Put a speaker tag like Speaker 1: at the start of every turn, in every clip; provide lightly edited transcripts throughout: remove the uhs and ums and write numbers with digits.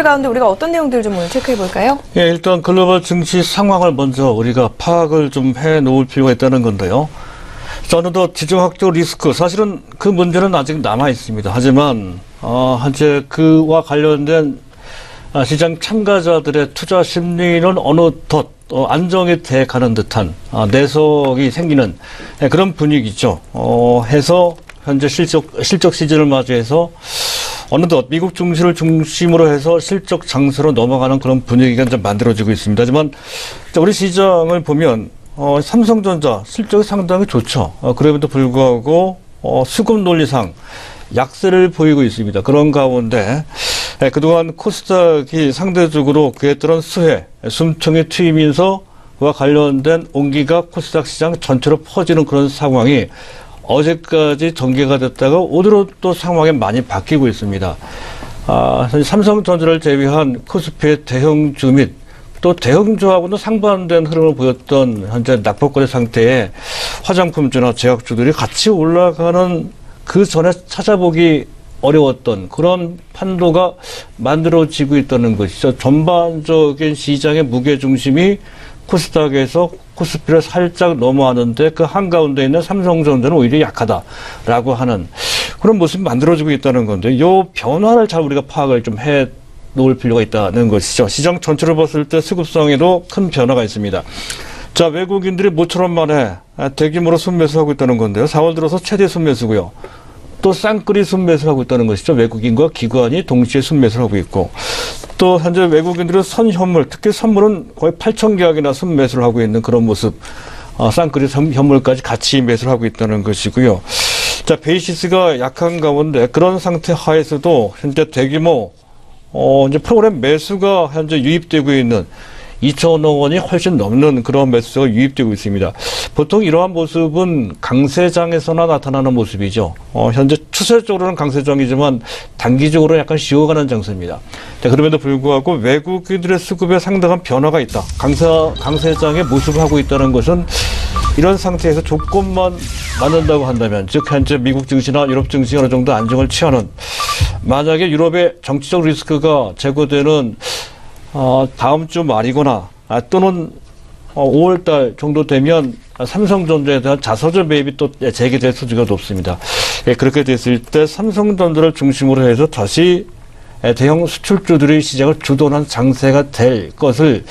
Speaker 1: 가운데 우리가 어떤 내용들을 좀 오늘 체크해 볼까요?
Speaker 2: 예, 일단 글로벌 증시 상황을 먼저 우리가 파악을 좀 해 놓을 필요가 있다는 건데요. 어느덧 지정학적 리스크, 사실은 그 문제는 아직 남아 있습니다. 하지만 현재 그와 관련된 시장 참가자들의 투자 심리는 어느덧 안정이 돼 가는 듯한 내석이 생기는 그런 분위기죠. 해서 현재 실적 시즌을 맞이해서 어느덧 미국 증시를 중심으로 해서 실적 장세로 넘어가는 그런 분위기가 좀 만들어지고 있습니다. 하지만 우리 시장을 보면 삼성전자 실적이 상당히 좋죠. 그럼에도 불구하고 수급 논리상 약세를 보이고 있습니다. 그런 가운데 그동안 코스닥이 상대적으로 그에 따른 수혜, 숨통의 투입 인서와 관련된 온기가 코스닥 시장 전체로 퍼지는 그런 상황이 어제까지 전개가 됐다가 오늘은 또 상황이 많이 바뀌고 있습니다. 삼성전자를 제외한 코스피의 대형주 및 또 대형주하고는 상반된 흐름을 보였던 현재 낙폭거래 상태의 화장품주나 제약주들이 같이 올라가는 그 전에 찾아보기 어려웠던 그런 판도가 만들어지고 있다는 것이죠. 전반적인 시장의 무게중심이 코스닥에서 코스피를 살짝 넘어왔는데 그 한가운데 있는 삼성전자는 오히려 약하다라고 하는 그런 모습이 만들어지고 있다는 건데 이 변화를 잘 우리가 파악을 좀 해 놓을 필요가 있다는 것이죠. 시장 전체를 봤을 때 수급성에도 큰 변화가 있습니다. 자, 외국인들이 모처럼 만에 대규모로 순매수하고 있다는 건데요. 4월 들어서 최대 순매수고요. 또 쌍끌이 순매수를 하고 있다는 것이죠. 외국인과 기관이 동시에 순매수를 하고 있고 또 현재 외국인들은 선현물, 특히 선물은 거의 8,000계약이나 순매수를 하고 있는 그런 모습, 쌍끌이 현물까지 같이 매수를 하고 있다는 것이고요. 자, 베이시스가 약한 가운데 그런 상태 하에서도 현재 대규모 이제 프로그램 매수가 현재 유입되고 있는 2천억 원이 훨씬 넘는 그런 매수가 유입되고 있습니다. 보통 이러한 모습은 강세장에서나 나타나는 모습이죠. 현재 추세적으로는 강세장이지만 단기적으로 약간 쉬어가는 장세입니다. 자, 그럼에도 불구하고 외국인들의 수급에 상당한 변화가 있다. 강세장의 모습을 하고 있다는 것은 이런 상태에서 조건만 맞는다고 한다면, 즉 현재 미국 증시나 유럽 증시가 어느 정도 안정을 취하는, 만약에 유럽의 정치적 리스크가 제거되는 다음 주 말이거나 또는 5월달 정도 되면 삼성전자에 대한 자사주 매입이 또 재개될 소지가 높습니다. 그렇게 됐을 때 삼성전자를 중심으로 해서 다시 대형 수출주들이 시장을 주도하는 장세가 될 것을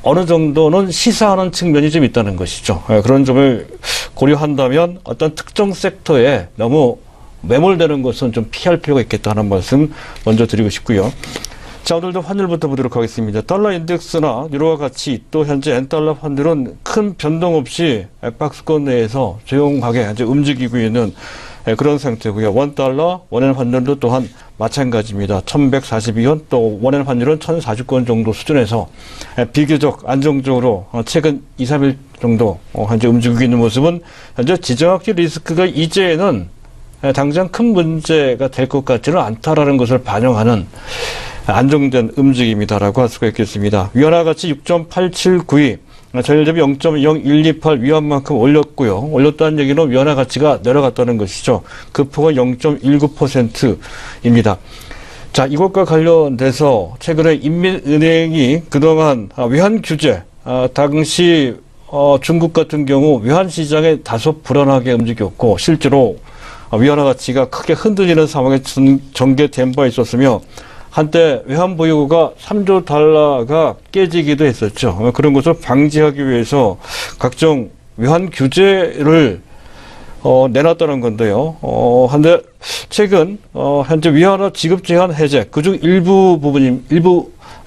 Speaker 2: 어느 정도는 시사하는 측면이 좀 있다는 것이죠. 그런 점을 고려한다면 어떤 특정 섹터에 너무 매몰되는 것은 좀 피할 필요가 있겠다 하는 말씀 먼저 드리고 싶고요. 자, 오늘도 환율부터 보도록 하겠습니다. 달러 인덱스나 유로와 같이 또 현재 엔달러 환율은 큰 변동 없이 박스권 내에서 조용하게 이제 움직이고 있는 그런 상태고요. 원달러, 원엔 환율도 또한 마찬가지입니다. 1142원, 또 원엔 환율은 1040권 정도 수준에서 비교적 안정적으로 최근 2, 3일 정도 현재 움직이고 있는 모습은 현재 지정학적 리스크가 이제는 당장 큰 문제가 될 것 같지는 않다라는 것을 반영하는 안정된 움직임이다라고 할 수가 있겠습니다. 위안화 가치 6.8792, 전일 대비 0.0128 위안만큼 올렸고요. 올렸다는 얘기는 위안화 가치가 내려갔다는 것이죠. 그 폭은 0.19%입니다. 자, 이것과 관련돼서 최근에 인민은행이 그동안 외환 규제, 당시 중국 같은 경우 외환 시장에 다소 불안하게 움직였고 실제로 위안화 가치가 크게 흔들리는 상황에 전개된 바 있었으며 한때 외환 보유고가 3조 달러가 깨지기도 했었죠. 그런 것을 방지하기 위해서 각종 외환 규제를 내놨다는 건데요. 한데 최근 현재 위안화 지급 제한 해제, 그중 일부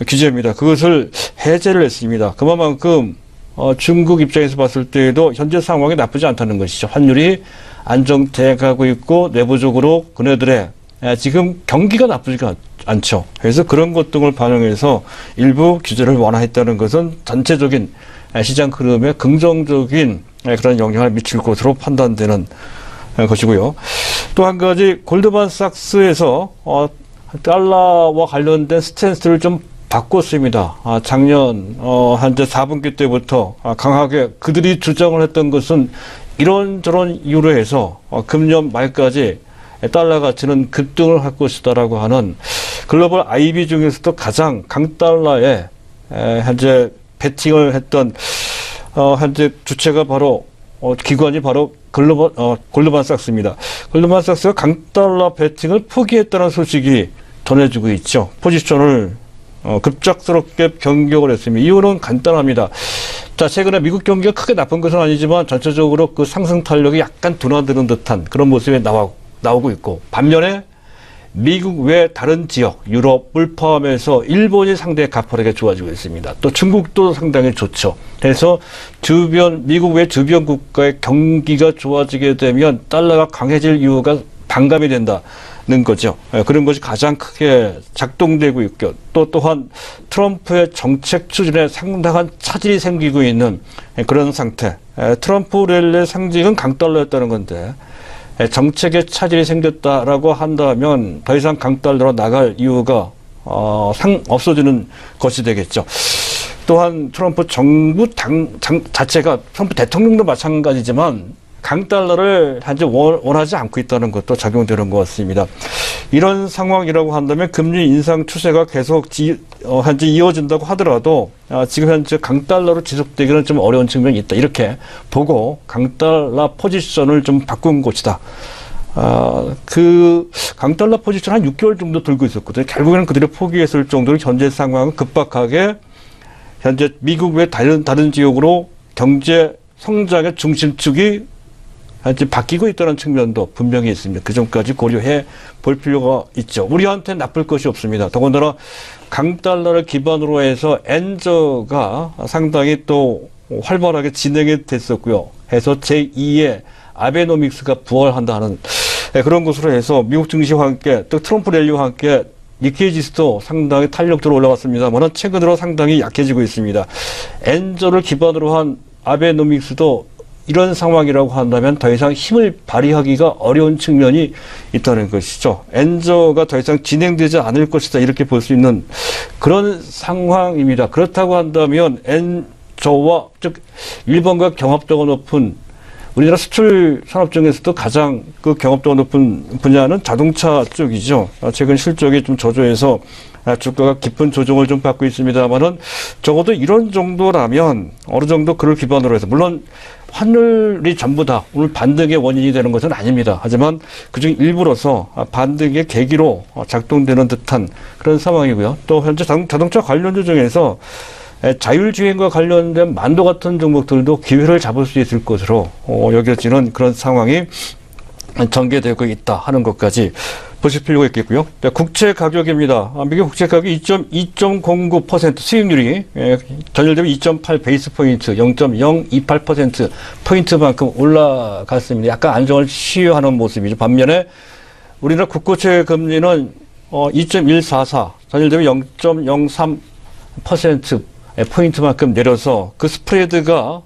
Speaker 2: 규제입니다. 그것을 해제를 했습니다. 그만큼 중국 입장에서 봤을 때에도 현재 상황이 나쁘지 않다는 것이죠. 환율이 안정돼 가고 있고 내부적으로 그네들의 지금 경기가 나쁘지가 않죠. 그래서 그런 것 등을 반영해서 일부 규제를 완화했다는 것은 전체적인 시장 흐름에 긍정적인 그런 영향을 미칠 것으로 판단되는 것이고요. 또 한 가지 골드만삭스에서 달러와 관련된 스탠스를 좀 바꿨습니다. 작년 현재 4분기 때부터 강하게 그들이 주장을 했던 것은 이런저런 이유로 해서 금년 말까지 달러 가치는 급등을 할 것이다라고 하는 글로벌 IB 중에서도 가장 강달러에 현재 베팅을 했던 현재 주체가 바로 기관이 바로 골드만삭스입니다. 골드만삭스가 강달러 베팅을 포기했다는 소식이 전해지고 있죠. 포지션을 급작스럽게 변경을 했습니다. 이유는 간단합니다. 자, 최근에 미국 경기가 크게 나쁜 것은 아니지만 전체적으로 그 상승 탄력이 약간 둔화되는 듯한 그런 모습이 나오고 있고, 반면에 미국 외 다른 지역, 유럽을 포함해서 일본이 상당히 가파르게 좋아지고 있습니다. 또 중국도 상당히 좋죠. 그래서 미국 외 주변 국가의 경기가 좋아지게 되면 달러가 강해질 이유가 반감이 된다는 거죠. 그런 것이 가장 크게 작동되고 있고, 또한 트럼프의 정책 추진에 상당한 차질이 생기고 있는 그런 상태. 트럼프 랠리의 상징은 강달러였다는 건데, 정책에 차질이 생겼다라고 한다면 더 이상 강달러로 나갈 이유가 없어지는 것이 되겠죠. 또한 트럼프 정부 자체가 트럼프 대통령도 마찬가지지만 강달러를 현재 원하지 않고 있다는 것도 작용되는 것 같습니다. 이런 상황이라고 한다면 금리 인상 추세가 계속 현재 이어진다고 하더라도 지금 현재 강달러로 지속되기는 좀 어려운 측면이 있다. 이렇게 보고 강달러 포지션을 좀 바꾼 것이다. 그 강달러 포지션 한 6개월 정도 들고 있었거든요. 결국에는 그들이 포기했을 정도로 현재 상황은 급박하게 현재 미국 외 다른 지역으로 경제 성장의 중심축이 현재 바뀌고 있다는 측면도 분명히 있습니다. 그 점까지 고려해 볼 필요가 있죠. 우리한테 나쁠 것이 없습니다. 더군다나 강달러를 기반으로 해서 엔저가 상당히 또 활발하게 진행이 됐었고요. 해서 제2의 아베노믹스가 부활한다 하는 그런 것으로 해서 미국 증시와 함께 또 트럼프 랠리와 함께 니케이 지수도 상당히 탄력적으로 올라갔습니다만 최근으로 상당히 약해지고 있습니다. 엔저를 기반으로 한 아베노믹스도 이런 상황이라고 한다면 더 이상 힘을 발휘하기가 어려운 측면이 있다는 것이죠. 엔저가 더 이상 진행되지 않을 것이다 이렇게 볼 수 있는 그런 상황입니다. 그렇다고 한다면 엔저와 즉 일본과 경합도가 높은 우리나라 수출 산업 중에서도 가장 그 경합도가 높은 분야는 자동차 쪽이죠. 최근 실적이 좀 저조해서 주가가 깊은 조정을 좀 받고 있습니다만은 적어도 이런 정도라면 어느 정도 그를 기반으로 해서 물론 환율이 전부 다 오늘 반등의 원인이 되는 것은 아닙니다. 하지만 그중 일부로서 반등의 계기로 작동되는 듯한 그런 상황이고요. 또 현재 자동차 관련주 중에서 자율주행과 관련된 만도 같은 종목들도 기회를 잡을 수 있을 것으로 여겨지는 그런 상황이 전개되고 있다 하는 것까지 보실 필요가 있겠고요. 국채 가격입니다. 미국 국채 가격이 2.09% 수익률이 전일 대비 2.8 베이스 포인트 0.028% 포인트만큼 올라갔습니다. 약간 안정을 시유하는 모습이죠. 반면에 우리나라 국고채 금리는 2.144 전일 대비 0.03% 포인트만큼 내려서 그 스프레드가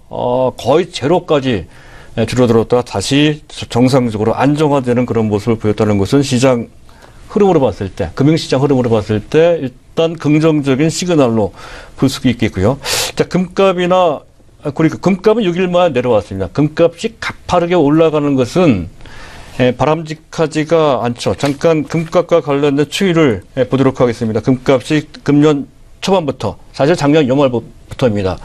Speaker 2: 거의 제로까지 줄어들었다가 다시 정상적으로 안정화되는 그런 모습을 보였다는 것은 시장 흐름으로 봤을 때, 금융시장 흐름으로 봤을 때 일단 긍정적인 시그널로 볼 수 있겠고요. 자, 금값은 6일 만에 내려왔습니다. 금값이 가파르게 올라가는 것은 바람직하지가 않죠. 잠깐 금값과 관련된 추이를 보도록 하겠습니다. 금값이 금년 초반부터 사실 작년 연말부터입니다.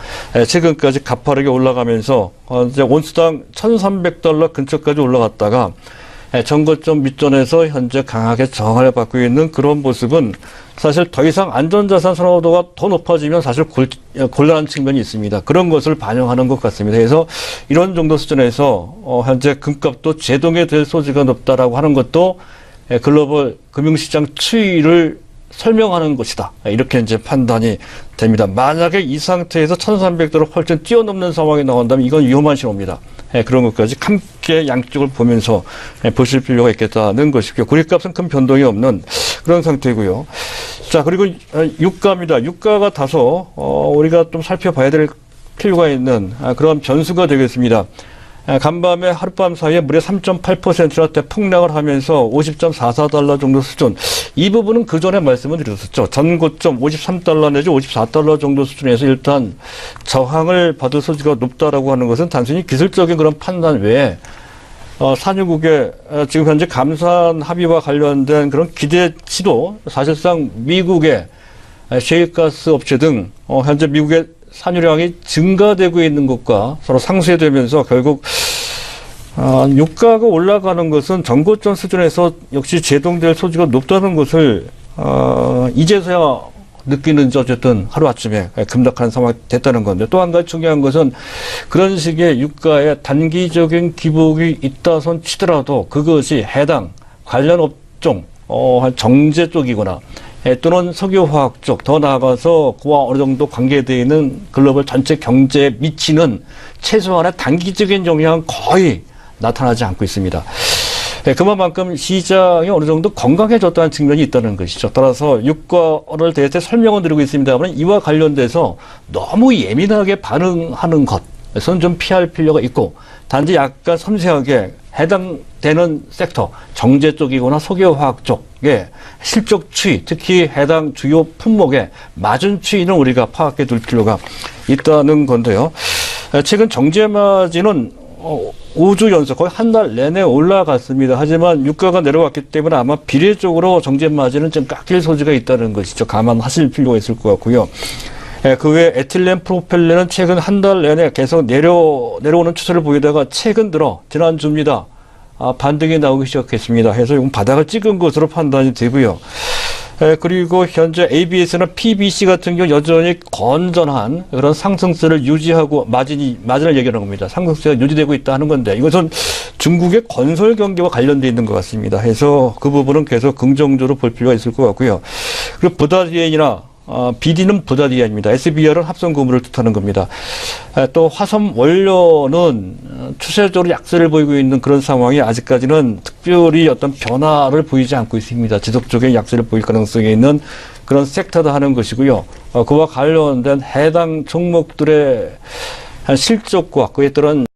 Speaker 2: 최근까지 가파르게 올라가면서 이제 온수당 1,300달러 근처까지 올라갔다가 전고점 밑전에서 현재 강하게 저항을 받고 있는 그런 모습은 사실 더 이상 안전자산 선호도가 더 높아지면 사실 곤란한 측면이 있습니다. 그런 것을 반영하는 것 같습니다. 그래서 이런 정도 수준에서 현재 금값도 제동이 될 소지가 높다라고 하는 것도 글로벌 금융시장 추이를 설명하는 것이다. 이렇게 이제 판단이 됩니다. 만약에 이 상태에서 1,300도를 훨씬 뛰어넘는 상황이 나온다면 이건 위험한 신호입니다. 그런 것까지 함께 양쪽을 보면서 보실 필요가 있겠다는 것이고요. 고리값은 큰 변동이 없는 그런 상태고요. 자, 그리고 유가입니다. 유가가 다소 우리가 좀 살펴봐야 될 필요가 있는 그런 변수가 되겠습니다. 간밤에 하룻밤 사이에 무려 3.8%나 대폭락을 하면서 50.44달러 정도 수준. 이 부분은 그 전에 말씀을 드렸었죠. 전고점 53달러 내지 54달러 정도 수준에서 일단 저항을 받을 소지가 높다라고 하는 것은 단순히 기술적인 그런 판단 외에 산유국의 지금 현재 감산 합의와 관련된 그런 기대치도 사실상 미국의 셰일가스 업체 등 현재 미국의 산유량이 증가되고 있는 것과 서로 상쇄되면서 결국 유가가 올라가는 것은 전고점 수준에서 역시 제동될 소지가 높다는 것을 이제서야 느끼는지 어쨌든 하루아침에 급락한 상황이 됐다는 건데, 또 한 가지 중요한 것은 그런 식의 유가에 단기적인 기복이 있다손 치더라도 그것이 해당 관련 업종 정제 쪽이거나 또는 석유화학 쪽, 더 나아가서 그와 어느 정도 관계되어 있는 글로벌 전체 경제에 미치는 최소한의 단기적인 영향은 거의 나타나지 않고 있습니다. 그만큼 시장이 어느 정도 건강해졌다는 측면이 있다는 것이죠. 따라서 유가를 대해서 설명을 드리고 있습니다만, 이와 관련돼서 너무 예민하게 반응하는 것은 좀 피할 필요가 있고, 단지 약간 섬세하게 해당되는 섹터, 정제 쪽이거나 석유화학 쪽의 실적 추이, 특히 해당 주요 품목의 마진 추이는 우리가 파악해 둘 필요가 있다는 건데요. 최근 정제 마진은 5주 연속 거의 한 달 내내 올라갔습니다. 하지만 유가가 내려왔기 때문에 아마 비례적으로 정제 마진은 좀 깎일 소지가 있다는 것이죠. 감안하실 필요가 있을 것 같고요. 그 외에 에틸렌 프로펠렌은 최근 한 달 내내 계속 내려오는 추세를 보이다가 최근 들어 지난주입니다. 반등이 나오기 시작했습니다. 해서 이건 바닥을 찍은 것으로 판단이 되고요. 그리고 현재 ABS나 PBC 같은 경우 여전히 건전한 그런 상승세를 유지하고 마진을 얘기하는 겁니다. 상승세가 유지되고 있다 하는 건데, 이것은 중국의 건설 경기와 관련되어 있는 것 같습니다. 해서 그 부분은 계속 긍정적으로 볼 필요가 있을 것 같고요. 그리고 부다디엔이나 BD는 부다디엔입니다. SBR은 합성 고무를 뜻하는 겁니다. 또 화섬 원료는 추세적으로 약세를 보이고 있는 그런 상황이 아직까지는 특별히 어떤 변화를 보이지 않고 있습니다. 지속적인 약세를 보일 가능성이 있는 그런 섹터다 하는 것이고요. 그와 관련된 해당 종목들의 실적과 그에 따른